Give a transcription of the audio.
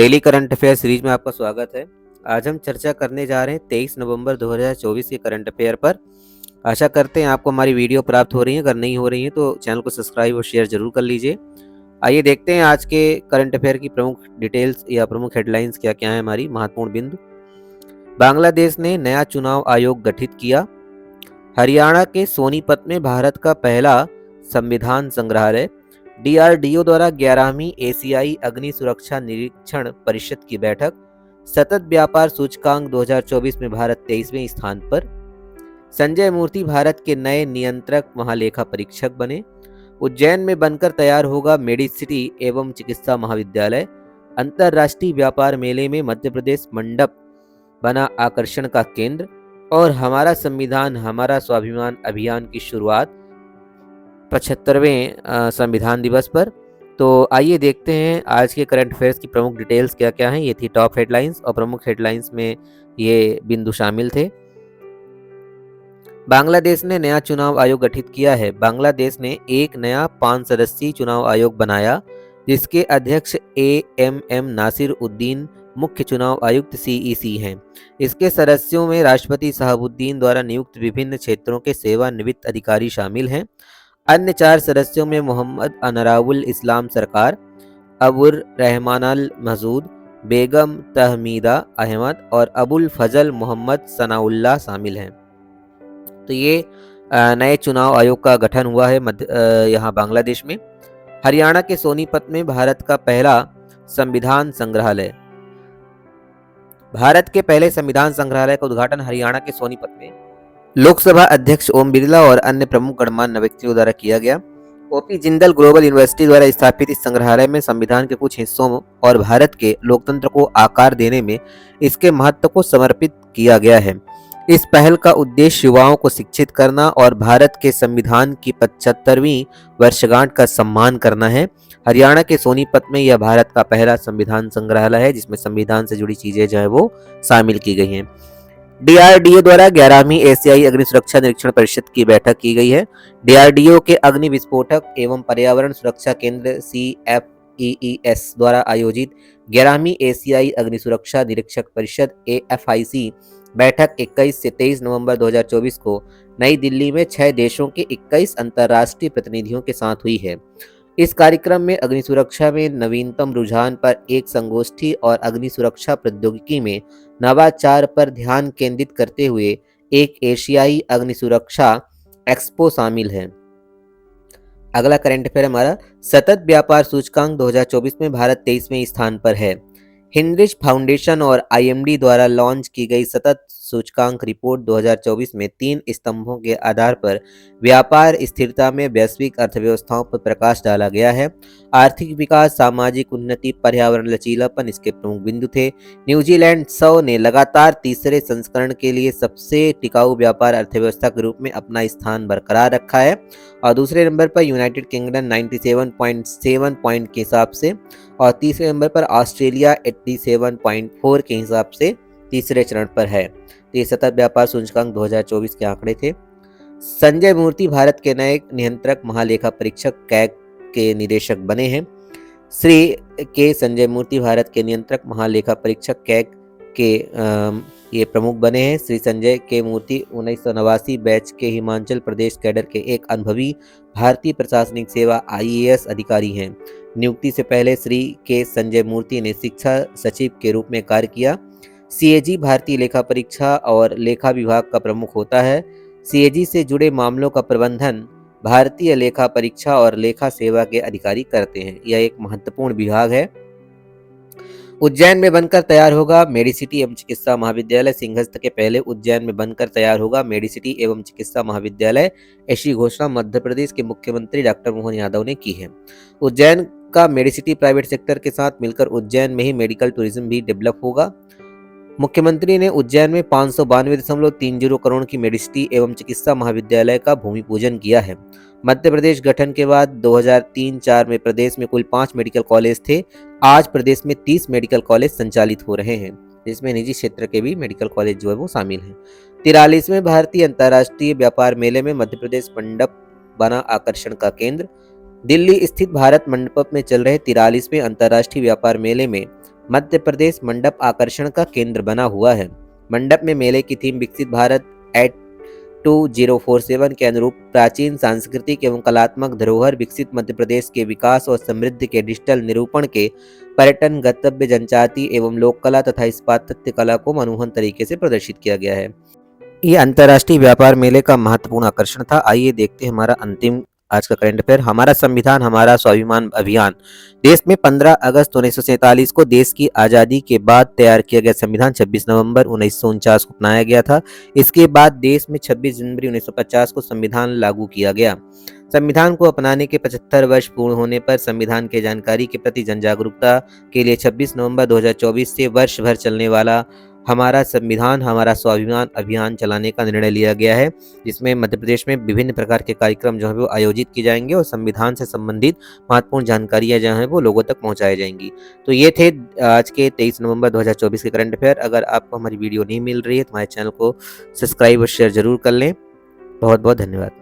Daily current affair series में आपका स्वागत है। आज हम चर्चा करने जा रहे हैं 23 नवंबर 2024 के करंट अफेयर पर। आशा करते हैं आपको हमारी वीडियो प्राप्त हो रही है। अगर नहीं हो रही है तो चैनल को सब्सक्राइब और शेयर जरूर कर लीजिए। आइए देखते हैं आज के करंट अफेयर की प्रमुख डिटेल्स या प्रमुख हेडलाइंस क्या क्या है। हमारी महत्वपूर्ण बिंदु। बांग्लादेश ने नया चुनाव आयोग गठित किया। हरियाणा के सोनीपत में भारत का पहला संविधान संग्रहालय। डीआरडीओ द्वारा 11वीं एशियाई अग्नि सुरक्षा निरीक्षण परिषद की बैठक। सतत व्यापार सूचकांक 2024 में भारत 23वें स्थान पर। संजय मूर्ति भारत के नए नियंत्रक महालेखा परीक्षक बने। उज्जैन में बनकर तैयार होगा मेडिसिटी एवं चिकित्सा महाविद्यालय। अंतर्राष्ट्रीय व्यापार मेले में मध्य प्रदेश मंडप बना आकर्षण का केंद्र। और हमारा संविधान हमारा स्वाभिमान अभियान की शुरुआत 75वें संविधान दिवस पर। तो आइए देखते हैं आज के करंट अफेयर्स की प्रमुख डिटेल्स क्या क्या हैं। ये थी टॉप हेडलाइंस और प्रमुख हेडलाइंस में ये बिंदु शामिल थे। बांग्लादेश ने नया चुनाव आयोग गठित किया है। बांग्लादेश ने एक नया 5 सदस्यीय चुनाव आयोग बनाया जिसके अध्यक्ष AMM नासिर उद्दीन मुख्य चुनाव आयुक्त CEC हैं। इसके सदस्यों में राष्ट्रपति शहाबुद्दीन द्वारा नियुक्त विभिन्न क्षेत्रों के सेवानिवृत्त अधिकारी शामिल हैं। अन्य 4 सदस्यों में मोहम्मद अनराउल इस्लाम सरकार, अबुर रहमानल महजूद, बेगम तहमीदा अहमद और अबुल फजल मोहम्मद सनाउल्लाह शामिल हैं। तो ये नए चुनाव आयोग का गठन हुआ है यहाँ बांग्लादेश में। हरियाणा के सोनीपत में भारत का पहला संविधान संग्रहालय। भारत के पहले संविधान संग्रहालय का उद्घाटन हरियाणा के सोनीपत में लोकसभा अध्यक्ष ओम बिरला और अन्य प्रमुख गणमान्य व्यक्तियों द्वारा किया गया। OP जिंदल ग्लोबल यूनिवर्सिटी द्वारा स्थापित इस संग्रहालय में संविधान के कुछ हिस्सों और भारत के लोकतंत्र को आकार देने में इसके महत्व को समर्पित किया गया है। इस पहल का उद्देश्य युवाओं को शिक्षित करना और भारत के संविधान की 75वीं वर्षगांठ का सम्मान करना है। हरियाणा के सोनीपत में यह भारत का पहला संविधान संग्रहालय है जिसमें संविधान से जुड़ी चीजें जो है वो शामिल की गई हैं। DRDO द्वारा 11वीं एशियाई अग्नि सुरक्षा निरीक्षण परिषद की बैठक की गई है। DRDO के अग्नि विस्फोटक एवं पर्यावरण सुरक्षा केंद्र CFEES द्वारा आयोजित 11वीं एशियाई अग्नि सुरक्षा निरीक्षक परिषद AFIC बैठक 21 से 23 नवंबर 2024 को नई दिल्ली में 6 देशों के 21 अंतर्राष्ट्रीय प्रतिनिधियों के साथ हुई है। इस कार्यक्रम में अग्नि सुरक्षा में नवीनतम रुझान पर एक संगोष्ठी और अग्नि सुरक्षा प्रौद्योगिकी में नवाचार पर ध्यान केंद्रित करते हुए एक एशियाई अग्नि सुरक्षा एक्सपो शामिल है। अगला करंट अफेयर हमारा सतत व्यापार सूचकांक 2024 में भारत 23वें स्थान पर है। हिंद्रिश फाउंडेशन और IMD द्वारा लॉन्च की गई सतत सूचकांक रिपोर्ट 2024 में 3 स्तंभों के आधार पर व्यापार स्थिरता में वैश्विक अर्थव्यवस्थाओं पर प्रकाश डाला गया है। आर्थिक विकास, सामाजिक उन्नति, पर्यावरण लचीलापन इसके प्रमुख बिंदु थे। न्यूजीलैंड 100 ने लगातार तीसरे संस्करण के लिए सबसे टिकाऊ व्यापार अर्थव्यवस्था के रूप में अपना स्थान बरकरार रखा है और दूसरे नंबर पर यूनाइटेड किंगडम 97.7 पॉइंट के हिसाब से और तीसरे नंबर पर ऑस्ट्रेलिया 87.4 के हिसाब से तीसरे चरण पर है। तो ये सतत व्यापार सूचकांक 2024 के आंकड़े थे। संजय मूर्ति भारत के नए नियंत्रक महालेखा परीक्षक कैग के निदेशक बने हैं। श्री के संजय मूर्ति भारत के नियंत्रक महालेखा परीक्षक कैग के ये प्रमुख बने हैं। श्री संजय के मूर्ति 1989 बैच के हिमाचल प्रदेश कैडर के एक अनुभवी भारतीय प्रशासनिक सेवा IAS अधिकारी हैं। नियुक्ति से पहले श्री के संजय मूर्ति ने शिक्षा सचिव के रूप में कार्य किया। CAG भारतीय लेखा परीक्षा और लेखा विभाग का प्रमुख होता है। CAG से जुड़े मामलों का प्रबंधन भारतीय लेखा परीक्षा और लेखा सेवा के अधिकारी करते हैं। यह एक महत्वपूर्ण विभाग है। उज्जैन में बनकर तैयार होगा मेडिसिटी एवं चिकित्सा महाविद्यालय। सिंहस्थ के पहले उज्जैन में बनकर तैयार होगा मेडिसिटी एवं चिकित्सा महाविद्यालय। ऐसी घोषणा मध्य प्रदेश के मुख्यमंत्री डॉक्टर मोहन यादव ने की है। उज्जैन का मेडिसिटी प्राइवेट सेक्टर के साथ मिलकर उज्जैन में ही मेडिकल टूरिज्म भी डेवलप होगा। मुख्यमंत्री ने उज्जैन में 592.30 करोड़ की मेडिसिटी एवं चिकित्सा महाविद्यालय का भूमि पूजन किया है। मध्य प्रदेश गठन के बाद 2003-04 में प्रदेश में कुल 5 मेडिकल कॉलेज थे। आज प्रदेश में 30 मेडिकल कॉलेज संचालित हो रहे हैं जिसमें निजी क्षेत्र के भी मेडिकल कॉलेज जो है वो शामिल हैं। 43वें भारतीय अंतर्राष्ट्रीय व्यापार मेले में मध्य प्रदेश मंडप बना आकर्षण का केंद्र। दिल्ली स्थित भारत मंडप में चल रहे 43वें अंतर्राष्ट्रीय व्यापार मेले में मध्य प्रदेश मंडप आकर्षण का केंद्र बना हुआ है। मंडप में मेले की थीम विकसित भारत एट 2047 के अनुरूप प्राचीन सांस्कृतिक एवं कलात्मक धरोहर, विकसित मध्य प्रदेश के विकास और समृद्धि के डिजिटल निरूपण के, पर्यटन गंतव्य, जनजाति एवं लोक कला तथा स्थापत्य कला को मनोहर तरीके से प्रदर्शित किया गया है। ये अंतर्राष्ट्रीय व्यापार मेले का महत्वपूर्ण आकर्षण था। आइए देखते हैं हमारा अंतिम आज का करंट अफेयर। हमारा संविधान हमारा स्वाभिमान अभियान। देश में 15 अगस्त 1947 को देश की आज़ादी के बाद तैयार किया गया संविधान 26 नवंबर 1949 को अपनाया गया था। इसके बाद देश में 26 जनवरी 1950 को संविधान लागू किया गया। संविधान को अपनाने के 75 वर्ष पूर्ण होने पर संविधान के जानकारी के प्रति जन जागरूकता के लिए 26 नवंबर 2024 से वर्ष भर चलने वाला हमारा संविधान हमारा स्वाभिमान अभियान चलाने का निर्णय लिया गया है, जिसमें मध्य प्रदेश में विभिन्न प्रकार के कार्यक्रम जो है वो आयोजित किए जाएंगे और संविधान से संबंधित महत्वपूर्ण जानकारियां जो है वो लोगों तक पहुंचाई जाएंगी। तो ये थे आज के 23 नवंबर 2024 के करंट अफेयर। अगर आपको हमारी वीडियो नहीं मिल रही है तो हमारे चैनल को सब्सक्राइब और शेयर जरूर कर लें। बहुत बहुत धन्यवाद।